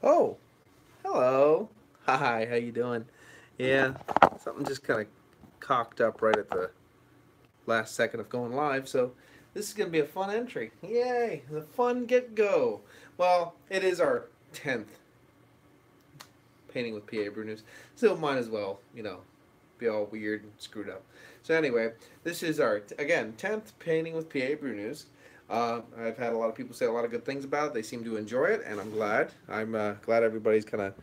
Oh, hello. Hi, how you doing? Yeah, something just kind of cocked up right at the last second of going live, so this is going to be a fun entry. Yay, the fun get-go. Well, it is our 10th painting with PABrewNews, so might as well, be all weird and screwed up. So anyway, this is our, again, 10th painting with PABrewNews. I've had a lot of people say a lot of good things about it. They seem to enjoy it, and I'm glad. I'm glad everybody's kind of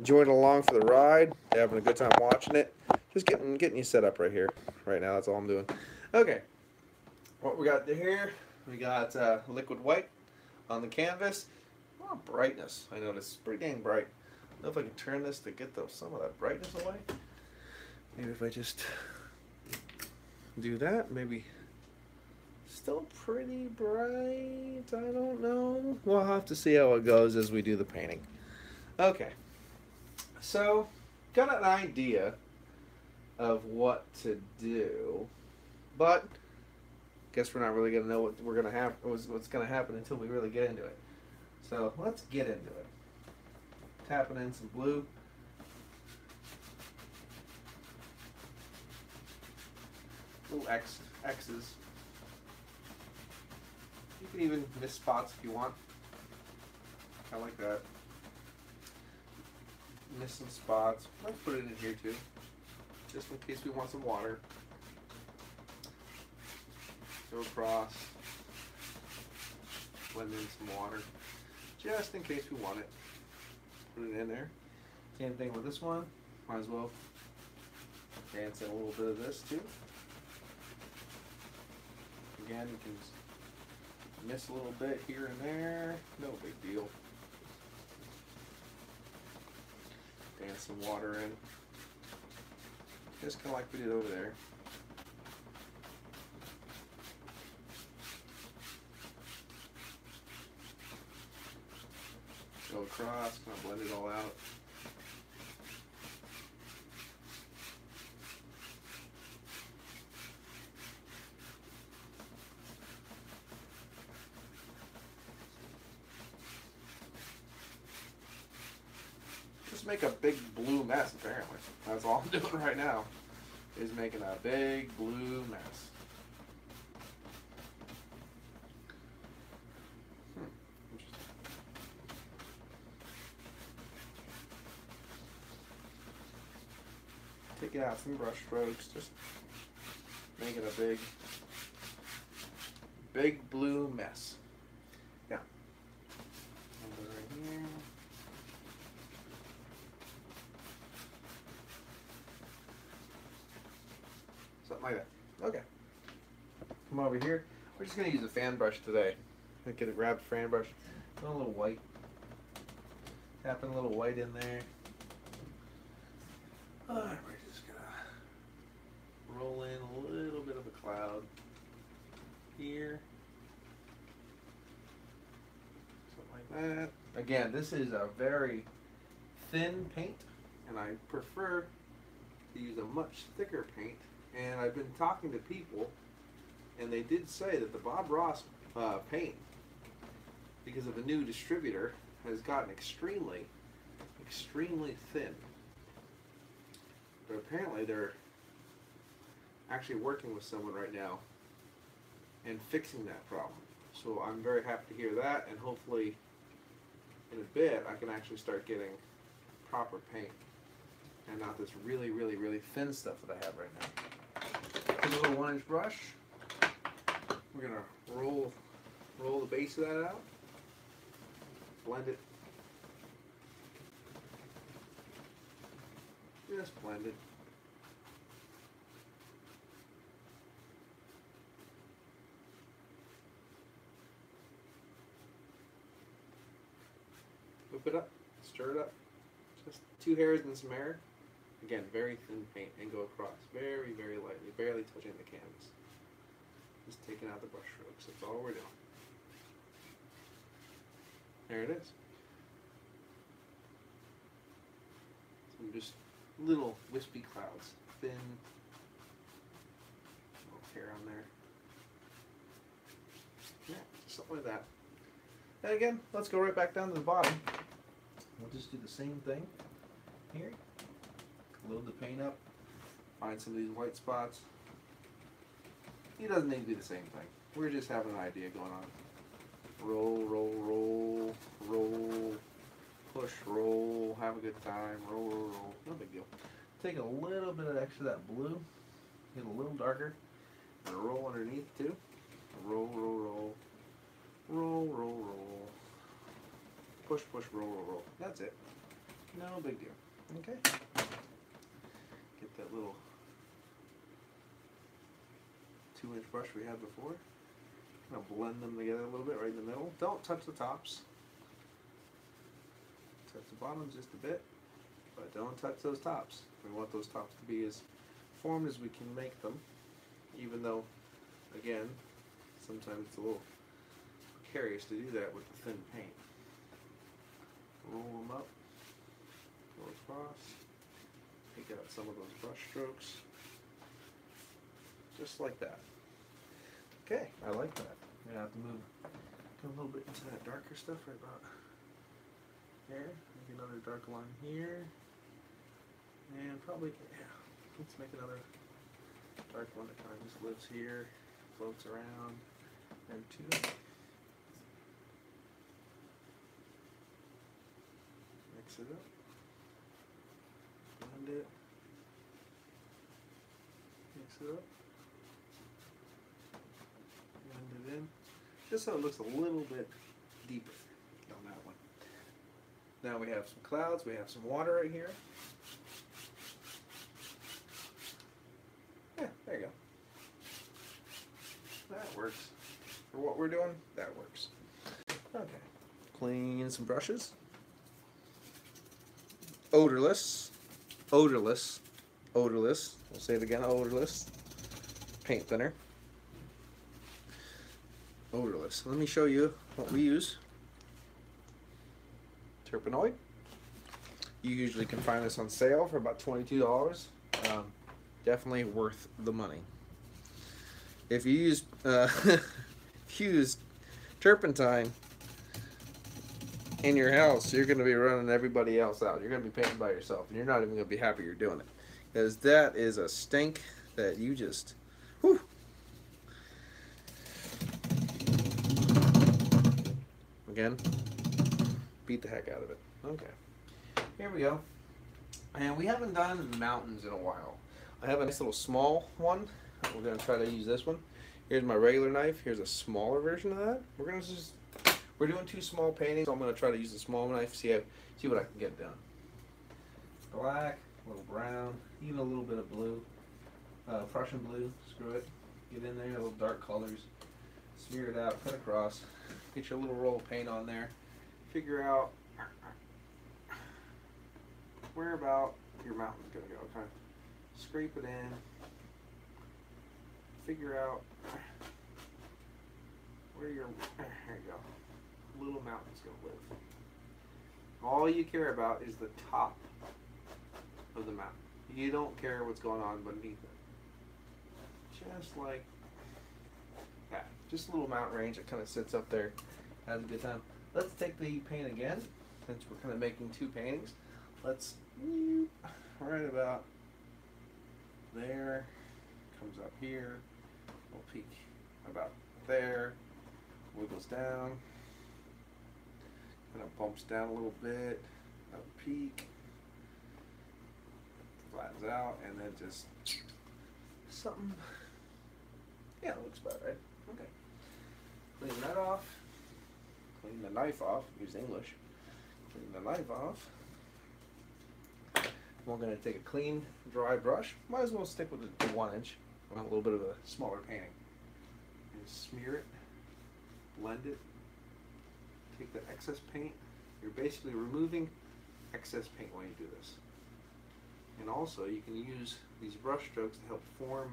joining along for the ride, having a good time watching it. Just getting you set up right here, right now. That's all I'm doing. Okay, what we got here? We got liquid white on the canvas. Oh, brightness. I noticed it's pretty dang bright. I don't know if I can turn this to get some of that brightness away. Maybe if I just do that, maybe still pretty bright. I don't know. We'll have to see how it goes as we do the painting. Okay, so got an idea of what to do, but guess we're not really gonna know what we're gonna have, what's gonna happen until we really get into it. So let's get into it. Tapping in some blue. Little X's. You can even miss spots if you want. I like that. Miss some spots. Let's put it in here too, just in case we want some water. Go across. Blend in some water, just in case we want it. Put it in there. Same thing with this one. Might as well dance in a little bit of this too. Again, you can miss a little bit here and there. No big deal. Dance some water in. Just kind of like we did over there. Go across, kind of blend it all out. Just make a big blue mess, apparently. That's all I'm doing right now, is making a big blue mess. Interesting. Taking out some brush strokes, just making a big blue mess. Yeah. Right here. Something like that. Okay. Come over here. We're just gonna use a fan brush today. I'm gonna grab the fan brush. A little white. Tapping a little white in there. Alright, we're just gonna roll in a little bit of a cloud here. Something like that. Again, this is a very thin paint, and I prefer to use a much thicker paint. And I've been talking to people, and they did say that the Bob Ross paint, because of a new distributor, has gotten extremely thin. But apparently they're actually working with someone right now and fixing that problem. So I'm very happy to hear that, and hopefully in a bit I can actually start getting proper paint and not this really thin stuff that I have right now. Take a little 1-inch brush. We're gonna roll the base of that out. Blend it. Just blend it. Whip it up, stir it up. Just 2 hairs and some air. Again, very thin paint, and go across very lightly, barely touching the canvas. Just taking out the brush strokes. That's all we're doing. There it is. Some just little wispy clouds, thin little hair on there. Yeah, just something like that. And again, let's go right back down to the bottom. we'll just do the same thing here. Load the paint up, find some of these white spots. It doesn't need to be the same thing. We're just having an idea going on. Roll, roll, roll, roll, push, roll, have a good time, roll, roll, roll. No big deal. Take a little bit of extra of that blue, get a little darker, and roll underneath too. Roll, roll, roll, roll, roll, roll, push, push, roll, roll, roll. That's it. No big deal. Okay. Get that little 2-inch brush we had before. Kind of blend them together a little bit right in the middle. Don't touch the tops. Touch the bottoms just a bit, but don't touch those tops. We want those tops to be as formed as we can make them, even though, again, sometimes it's a little precarious to do that with the thin paint. Roll them up, go across, take out some of those brush strokes, just like that. Okay, I like that. I'm gonna have to move a little bit into that darker stuff right about there. Make another dark line here, and probably, yeah, let's make another dark one that kind of just lives here, floats around, and two. Mix it up, blend it, mix it up, blend it in, just so it looks a little bit deeper on that one. Now we have some clouds, we have some water right here. Yeah, there you go. That works. For what we're doing, that works. Okay. Clean some brushes. Odorless. Odorless. Odorless. We'll say it again, odorless. Paint thinner. Odorless. Let me show you what we use. Terpenoid. You usually can find this on sale for about $22. Definitely worth the money. If you use if you use turpentine in your house, you're going to be running everybody else out. You're going to be painting by yourself, and you're not even going to be happy you're doing it, because that is a stink that you just, whew. Again, beat the heck out of it. Okay, here we go. And we haven't done mountains in a while. I have a nice little small one. We're going to try to use this one. Here's my regular knife. Here's a smaller version of that. We're doing 2 small paintings, so I'm going to try to use the small knife, see what I can get done. Black, a little brown, even a little bit of blue. Prussian blue, screw it. Get in there, little dark colors. Smear it out, cut across. Get your little roll of paint on there. Figure out where about your mountain's going to go. Kind of scrape it in. Figure out where your, there you go, little mountain's going to live. All you care about is the top of the mountain. You don't care what's going on beneath it. Just like that. Just a little mountain range that kind of sits up there. Has a good time. Let's take the paint again, since we're kind of making 2 paintings. Let's, right about there, comes up here, we'll peak about there, wiggles down, kind of bumps down a little bit, another peak, flattens out, and then just something, yeah, it looks about right. Okay, clean that off, clean the knife off, use English, clean the knife off. We're going to take a clean, dry brush. Might as well stick with the 1-inch. I want a little bit of a smaller painting. And smear it, blend it, take the excess paint. You're basically removing excess paint when you do this. And also, you can use these brush strokes to help form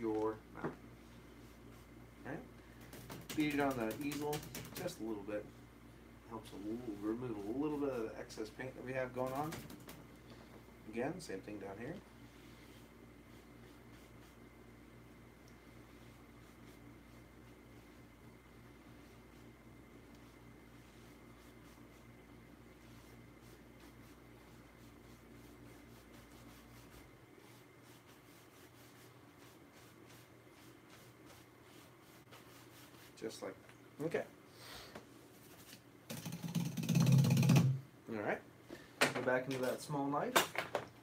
your mountain. Okay? Beat it on the easel just a little bit. Helps remove a little bit of the excess paint that we have going on. Again, same thing down here. just like, okay. All right, go back into that small knife.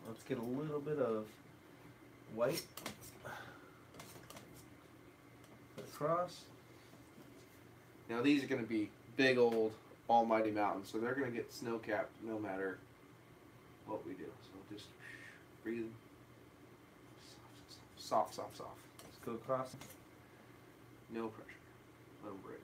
Let's get a little bit of white. Put across. Now these are going to be big old almighty mountains, so they're going to get snow capped no matter what we do. So just breathe. Soft, soft, soft. Let's go across. No pressure. Let them break.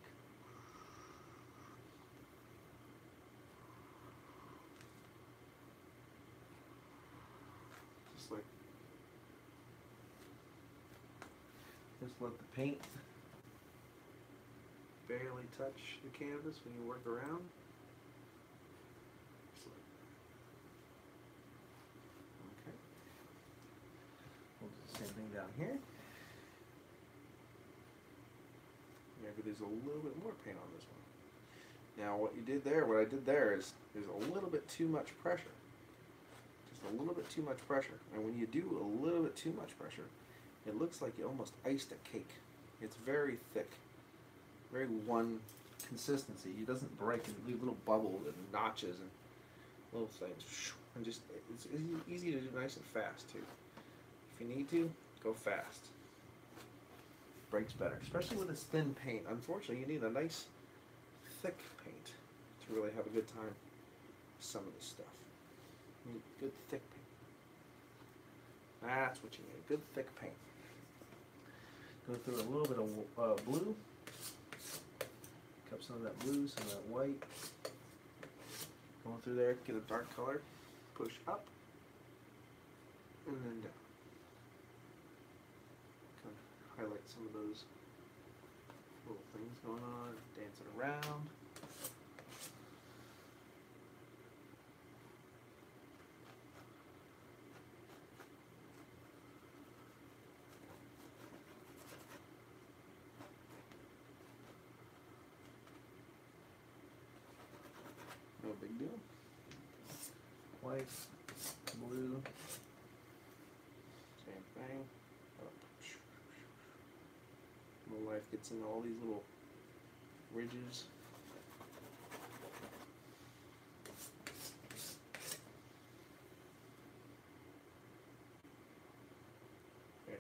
Just let the paint barely touch the canvas when you work around. Okay. We'll do the same thing down here. Maybe there's a little bit more paint on this one. Now what I did there is there's a little bit too much pressure. Just a little bit too much pressure. And when you do a little bit too much pressure, it looks like you almost iced a cake. It's very thick, very one consistency. It doesn't break and leave little bubbles and notches and little things. And just, it's easy to do nice and fast too. If you need to, go fast. Breaks better, especially with this thin paint. Unfortunately, you need a nice thick paint to really have a good time with some of this stuff. You need good thick paint. That's what you need, good thick paint. Go through a little bit of blue. Cup some of that blue, some of that white. Going through there, get a dark color. Push up. And then down. Kind of highlight some of those little things going on. Dance it around. No big deal. White, blue, same thing. My life gets in all these little ridges. Okay.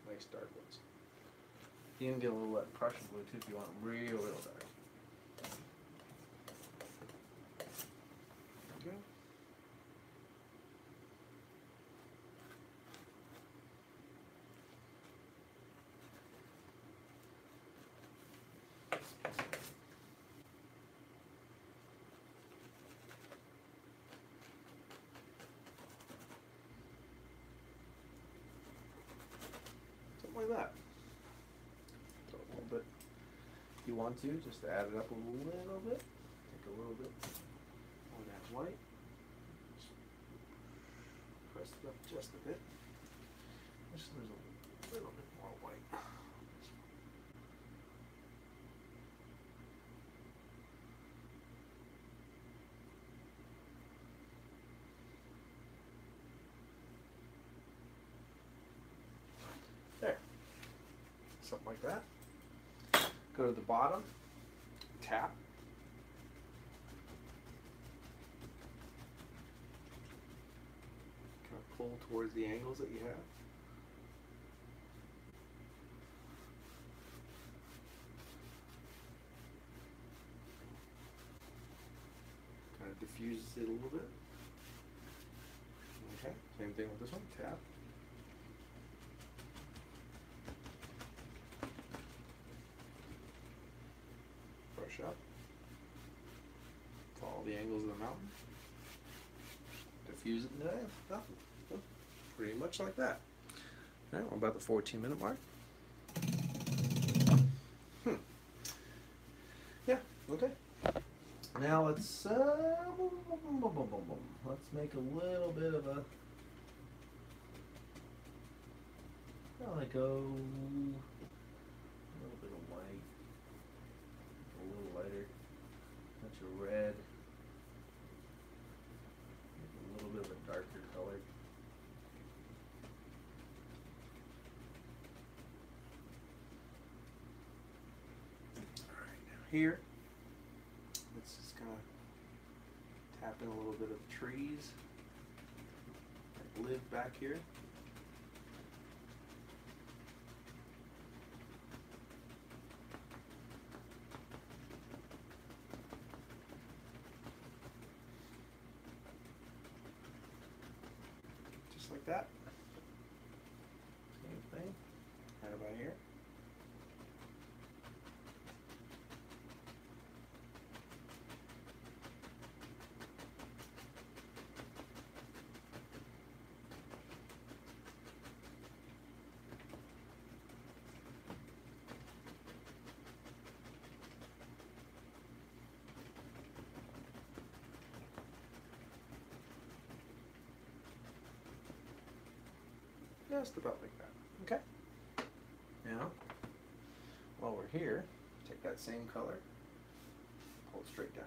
Nice dark ones. You can get a little of that Prussian blue too if you want them real dark. Like that. So a little bit, if you want to, just add it up a little bit. Take a little bit on that white. Just press it up just a bit. Just there's a little bit more white. There. Something like that. Go to the bottom, tap. Kind of pull towards the angles that you have. Kind of diffuses it a little bit. Okay, same thing with this one, tap. Up, follow the angles of the mountain, diffuse it into nothing. Pretty much like that. All right, we're about the 14-minute mark. Yeah, okay. Now let's make a little bit of a, like a little bit of white. A little lighter, touch of red, a little bit of a darker color. here. Let's just kind of tap in a little bit of the trees that live back here. Just like that. Same thing. Right about here. Just about like that. Okay. Now, while we're here, take that same color, pull it straight down.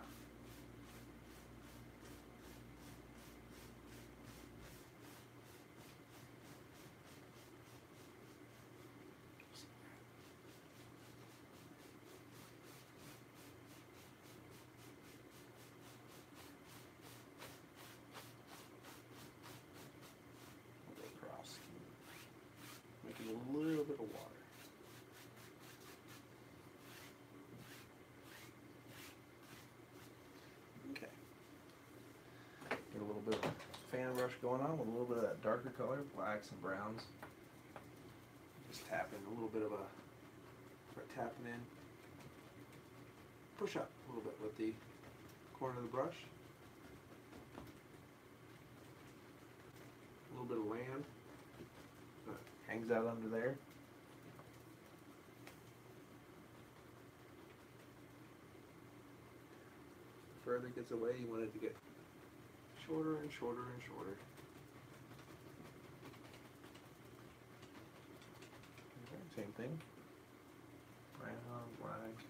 Across. Making a little bit of water. Okay. Get a little bit of fan brush going on with a little bit of that darker color, blacks and browns. Just tapping a little bit of a, start tapping in. Push up a little bit with the corner of the brush. A little bit of land. Hangs out under there. The further it gets away, you want it to get shorter and shorter and shorter. Okay, same thing. Brown, black.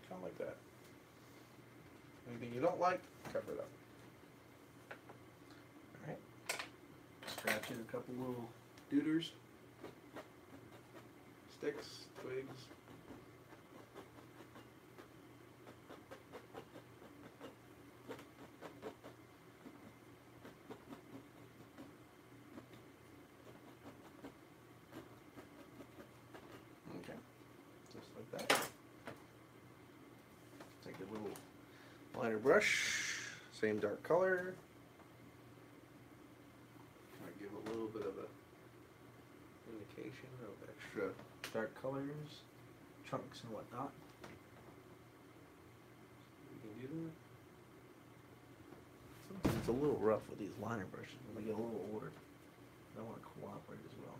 Kind of like that. Anything you don't like, cover it up. Alright. Scratch in a couple little dooders. Sticks, twigs. Okay. Just like that. Take a little liner brush, same dark color. Try to give a little bit of a indication of extra dark colors, chunks and whatnot. You can do that. Sometimes it's a little rough with these liner brushes when they get a little older. They want to cooperate as well.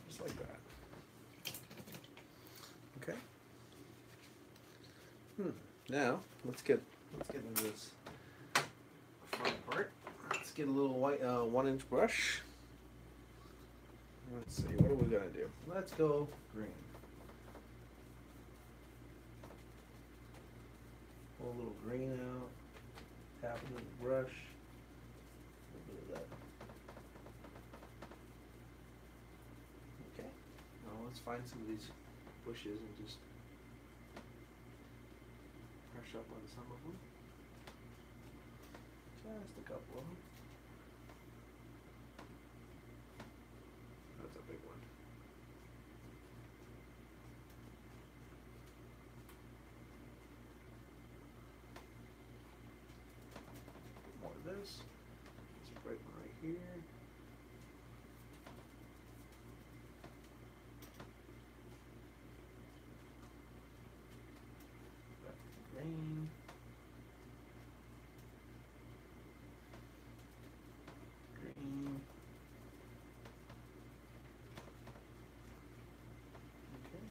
Just like that. Okay. Now let's get into this fun part. Let's get a little white 1-inch brush. Let's see, what are we gonna do? Let's go green. Pull a little green out. Tap it with the brush. A little bit of that. Okay. Now let's find some of these bushes and just brush up on some of them. Just a couple of them. That's a big one. this. This bright one right here. Green. Green. Okay.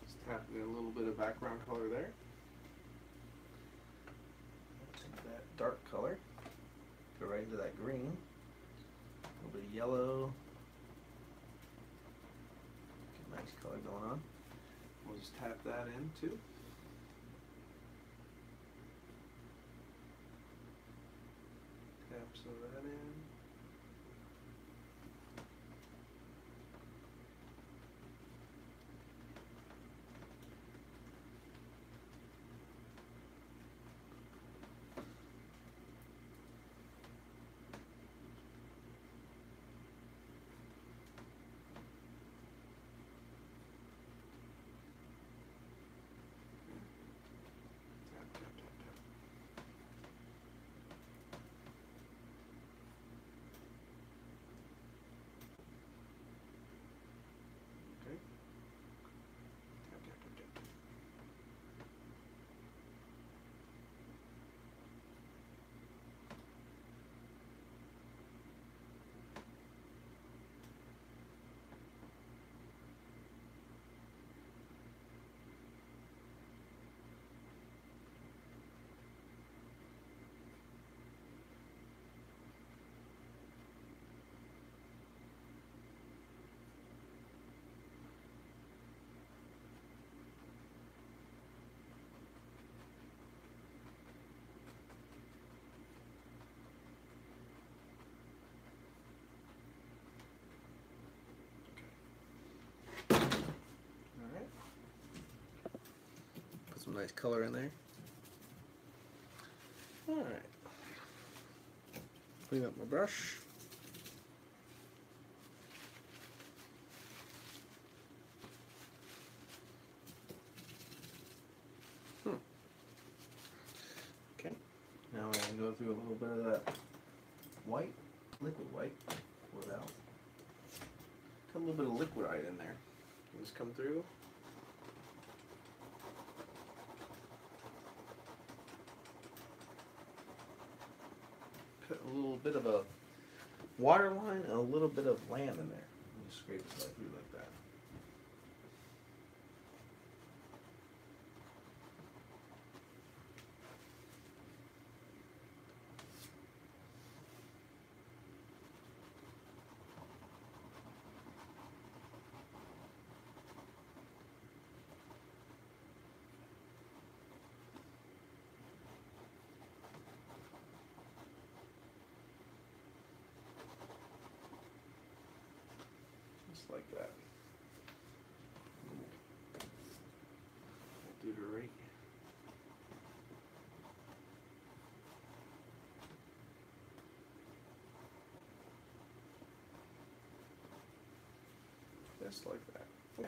Just tapping a little bit of background color there. Take that dark color, go right into that green. A little bit of yellow. Get a nice color going on. We'll just tap that in too. Tap some of that in. Some nice color in there. Alright. Clean up my brush. Okay. Now I'm going to go through a little bit of that white, liquid white. Pour it out. Got a little bit of liquidite in there. Just come through. Put a little bit of a water line and a little bit of lamb in there. Just scrape it right through like that. Just like that. We'll do the right. Just like that. Yeah.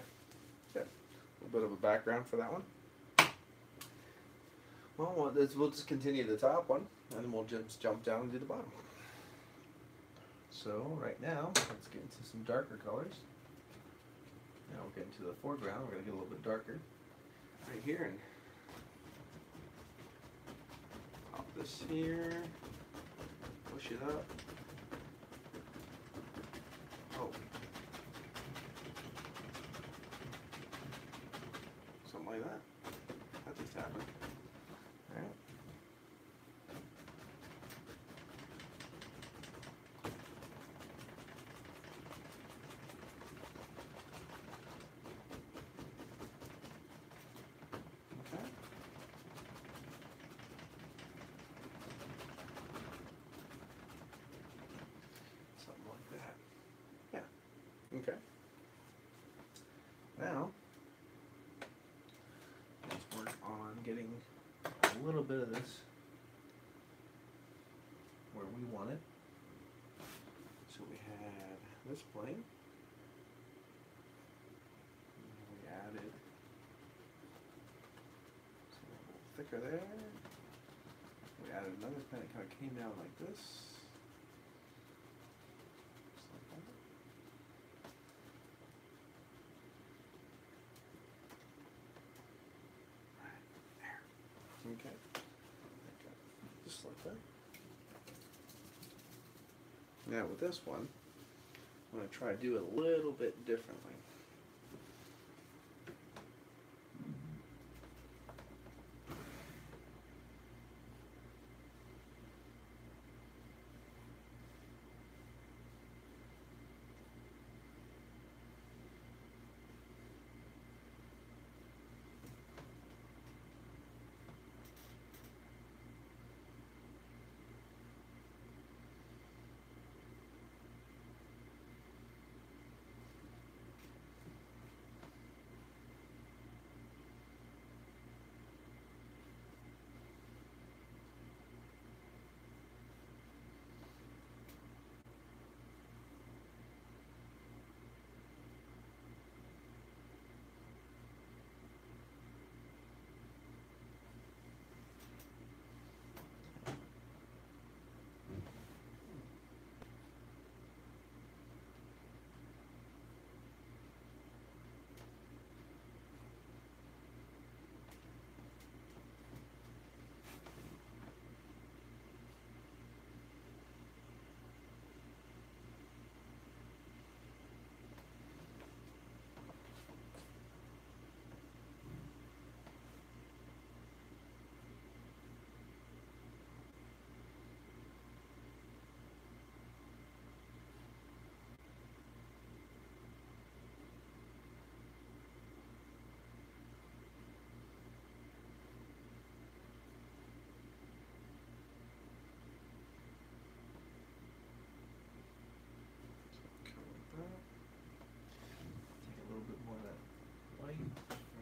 Good. A little bit of a background for that one. Well, we'll just continue the top one, and then we'll just jump down and do the bottom. So right now, let's get into some darker colors. Now we'll get into the foreground. We're going to get a little bit darker right here, and pop this here, push it up. Oh, something like that. That just happened. All right. Okay. Now, let's work on getting a little bit of this where we want it. So we had this plane. thicker there. We added another pen, it kind of came down like this. Just like that. Right there. Okay. Just like that. Now with this one, I'm going to try to do it a little bit differently.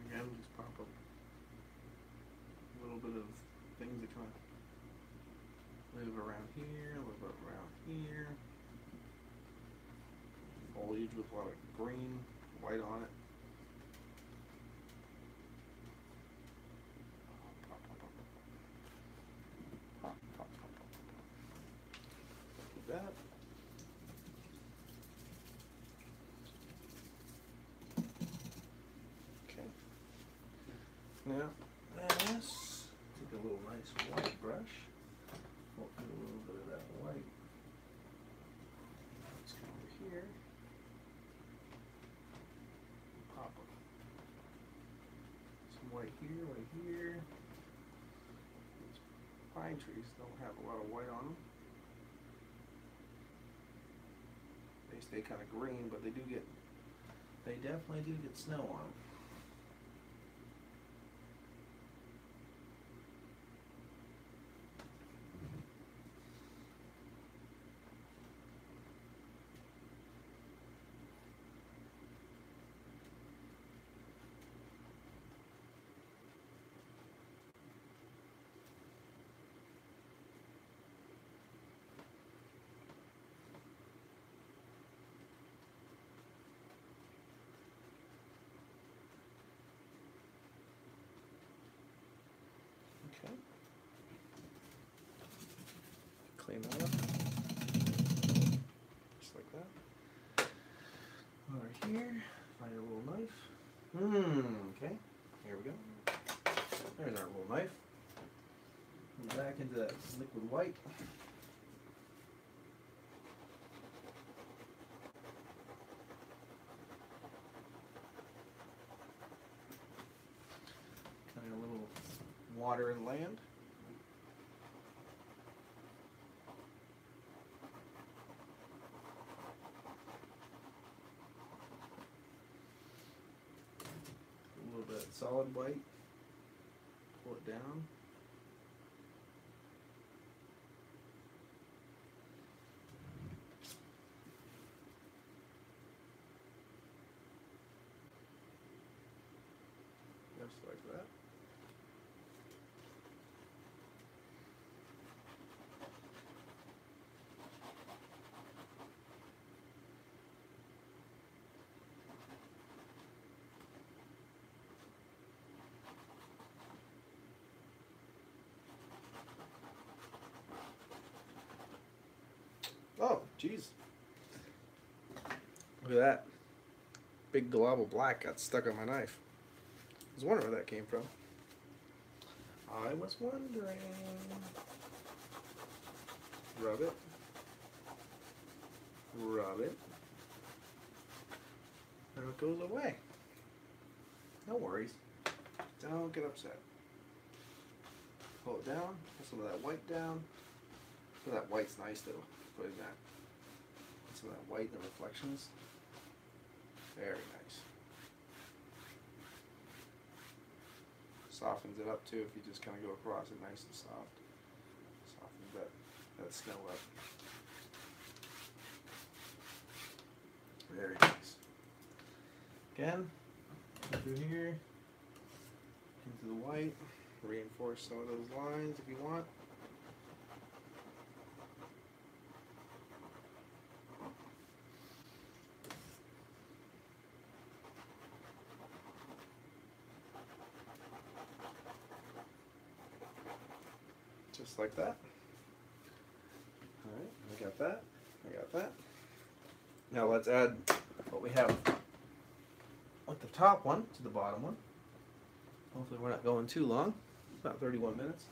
Again, just pop up a little bit of things that kind of move around here, a little bit around here. Foliage with a lot of green, white on it. Like that. Now, this, take a little nice white brush, we'll do a little bit of that white. Let's come over here, pop some white here. These pine trees don't have a lot of white on them. They stay kind of green, but they definitely do get snow on them. Okay. Clean that up. Just like that. Over here, find a little knife. Okay. Here we go. There's our little knife. And back into that liquid white. Kind of a little water and land. A little bit solid white. Pull it down. Just like that. Jeez. Look at that. Big glob of black got stuck on my knife. I was wondering where that came from. I was wondering. Rub it. Rub it. And it goes away. No worries. Don't get upset. Pull it down. Put some of that white down. So that white's nice though. Putting that. Some of that white and the reflections. Very nice. Softens it up too if you just kind of go across it nice and soft. Softens that snow up. Very nice. Again, through here, into the white, reinforce some of those lines if you want. Just like that. Alright, I got that. I got that. Now let's add what we have with the top one to the bottom one. Hopefully we're not going too long. About 31 minutes.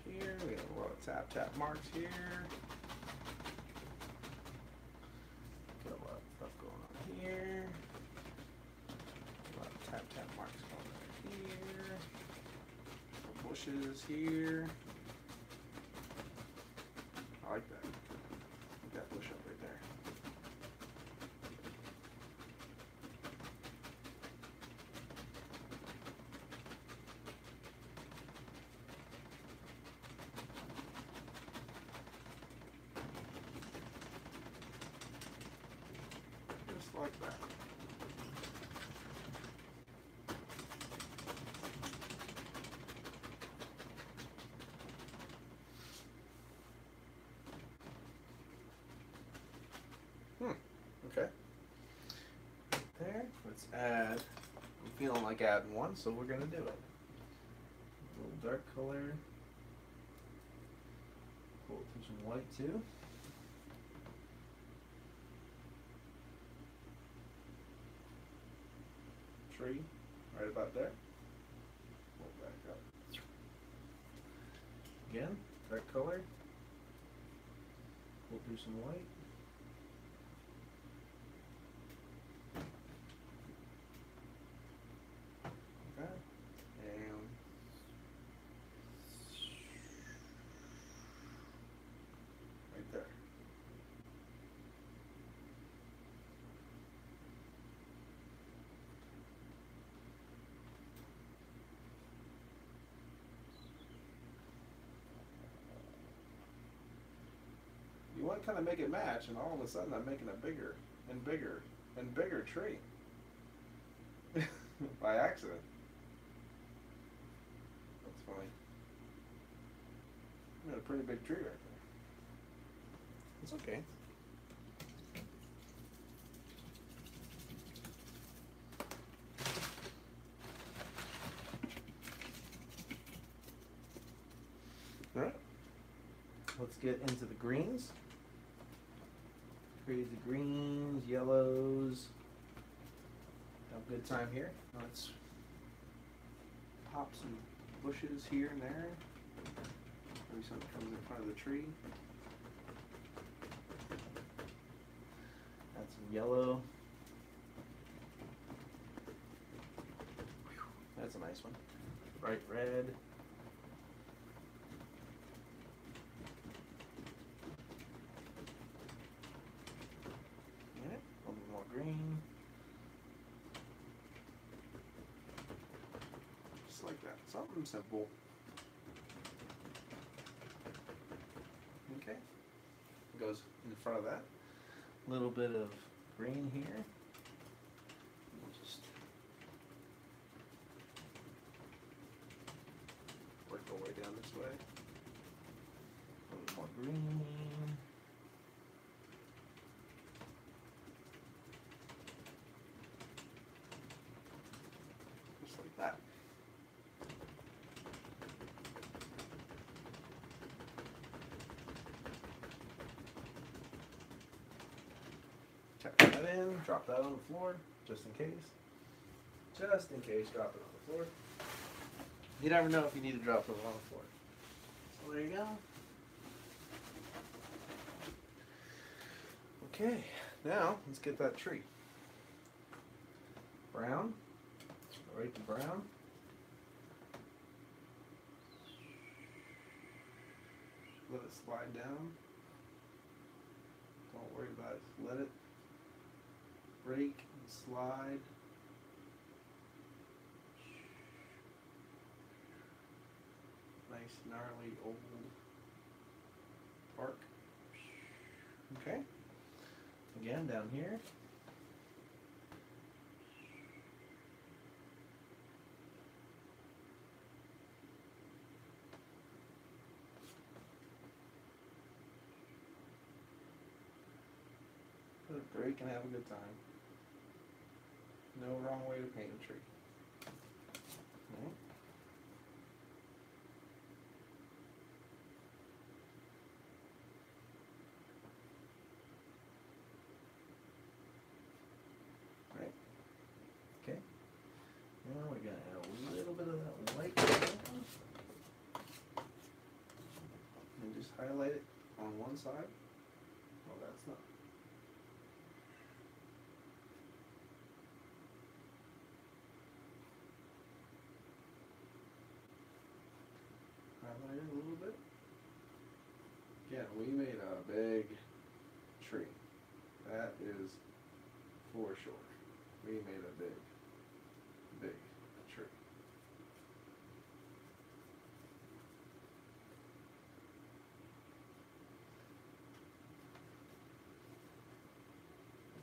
Here, we have a lot of tap marks here. Got a lot of stuff going on here. A lot of tap marks going on here. Bushes here. I like that. Put that bush up right there. Just like that. Okay. There. Let's add. I'm feeling like adding one, so we're gonna do it. A little dark color. Pull it through some white too. Tree, right about there. Pull it back up. Again, dark color. Pull through some white. You want to kind of make it match, and all of a sudden I'm making a bigger and bigger and bigger tree by accident. That's funny. I got a pretty big tree right there. It's okay. All right. Let's get into the greens. Crazy greens, yellows. Have a good time here. Let's pop some bushes here and there. Maybe something comes in front of the tree. Add some yellow. That's a nice one. Bright red. Green. Just like that. Something simple. Okay. Goes in front of that. A little bit of green here. We'll just work our way down this way. A little more green. tuck that in, drop that on the floor, just in case. Just in case, drop it on the floor. You never know if you need to drop it on the floor. So there you go. Okay, now let's get that tree. Brown, right to brown. Let it slide down. Don't worry about it. Let it break and slide. Nice gnarly old bark. Okay. Again down here. Let it break and have a good time. No wrong way to paint a tree. Okay. Right. Okay. Now we're gonna add a little bit of that white and just highlight it on one side. Well, that's not. Highlight it a little bit. Again, we made a big tree. That is for sure. We made a big tree.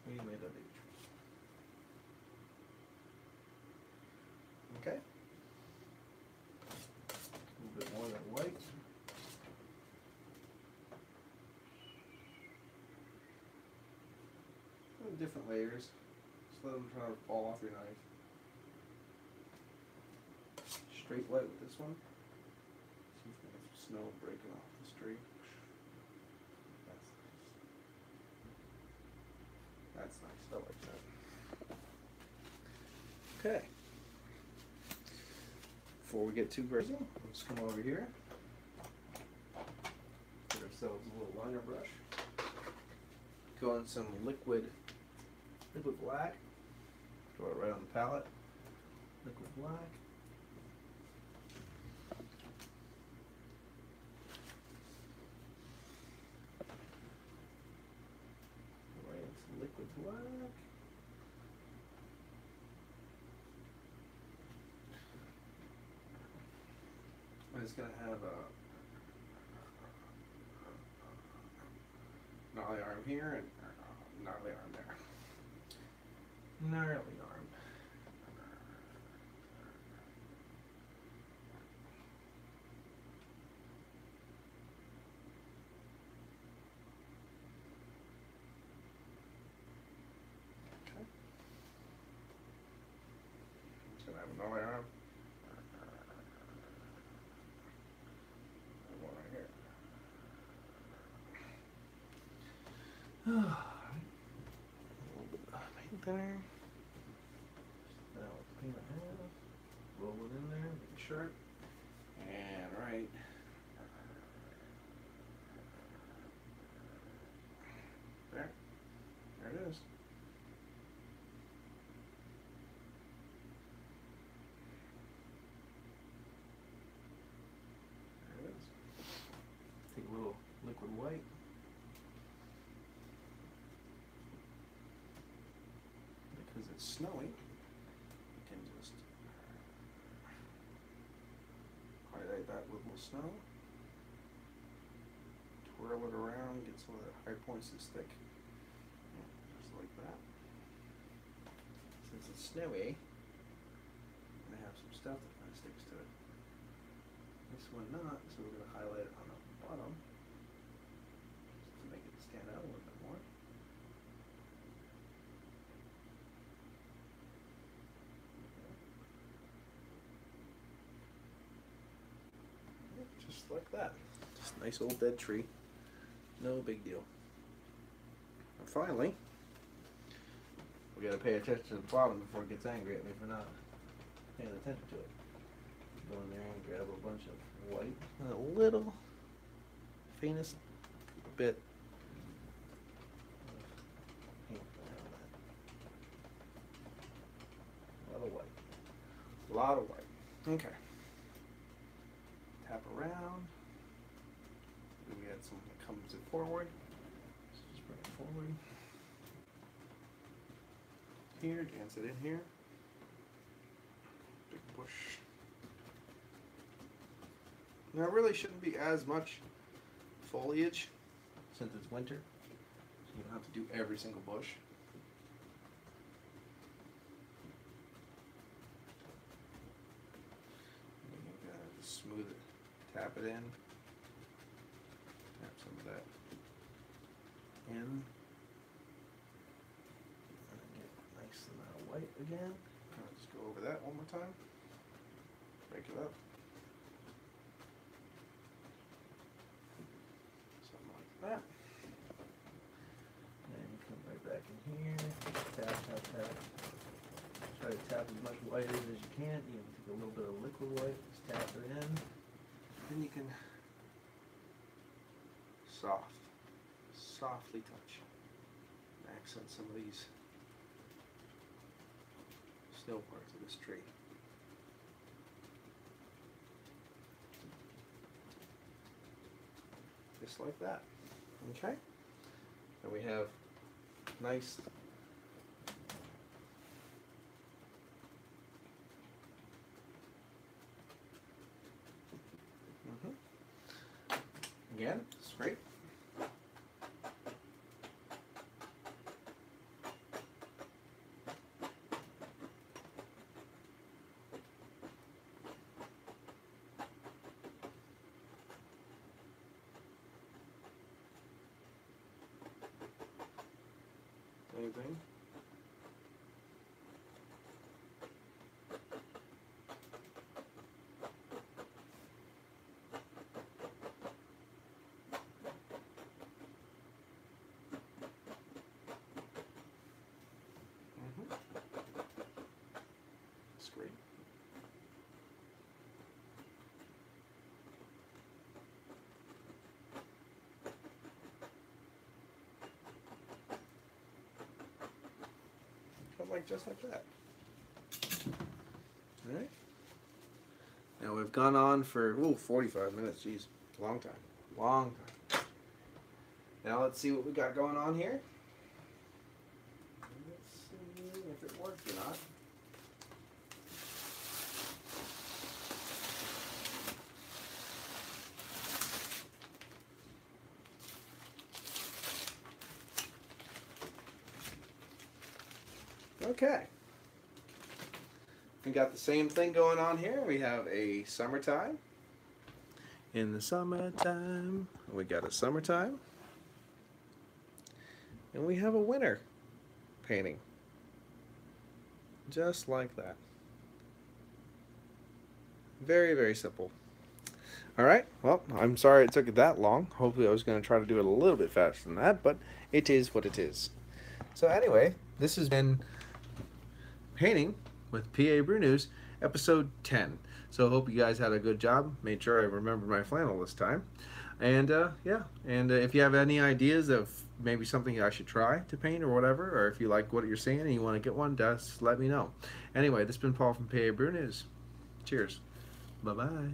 We made a big tree. Okay. A little bit more than white. Different layers. Just let them try to fall off your knife. Straight white with this one. See if we can get some snow breaking off this tree. That's nice. I like that. Okay. Before we get too crazy, let's come over here. Get ourselves a little liner brush. Go in some liquid black. Throw it right on the palette. Liquid black. Right into liquid black. And it's going to have a gnarly arm here and gnarly arm there. Gnarly arm. Okay. It's gonna have a gnarly arm. And one right here. A little bit of paint there. Now let's paint it half. Roll it in there, make it sharp. And right. There. There it is. There it is. Take a little liquid white. Because it's snowy, you can just highlight that with a little snow, twirl it around, get some of the high points to stick, just like that. Since it's snowy, I have some stuff that kind of sticks to it. This one not, so we're going to highlight it on the bottom, just to make it stand out a little bit more. Just like that. Just a nice old dead tree. No big deal. And finally, We gotta pay attention to the bottom before it gets angry at me for not paying attention to it. Go in there and grab a bunch of white and a little faintest bit of paint around that. A lot of white. A lot of white. Okay. Tap around. And we got some that comes it forward. So just bring it forward. Here, dance it in here. Big push. Now, it really shouldn't be as much foliage since it's winter. So you don't have to do every single bush. You gotta smooth it. Tap it in. Tap some of that in. Nice amount of white again. I'll just go over that one more time. Break it up. Something like that. And you come right back in here. Tap, tap, tap. Try to tap as much white in as you can. You can take a little bit of liquid white, just tap it in. Then you can softly touch and accent some of these snow parts of this tree. Just like that. Okay? And we have nice again, scrape. Anything. That's great. Like just like that. All right. Now we've gone on for 45 minutes. Jeez, long time, long time. Now let's see what we got going on here. Let's see if it worked or not. Okay. We got the same thing going on here. We have a summertime. In the summertime, we got a summertime. And we have a winter painting. Just like that. Very, very simple. Alright, well, I'm sorry it took it that long. Hopefully I was going to try to do it a little bit faster than that, but it is what it is. So anyway, this has been Painting with PABrewNews, episode 10. So I hope you guys had a good job. Made sure I remembered my flannel this time. And yeah, and if you have any ideas of maybe something I should try to paint or whatever, or if you like what you're seeing and you want to get one, just let me know. Anyway, this has been Paul from PABrewNews. Cheers. Bye-bye.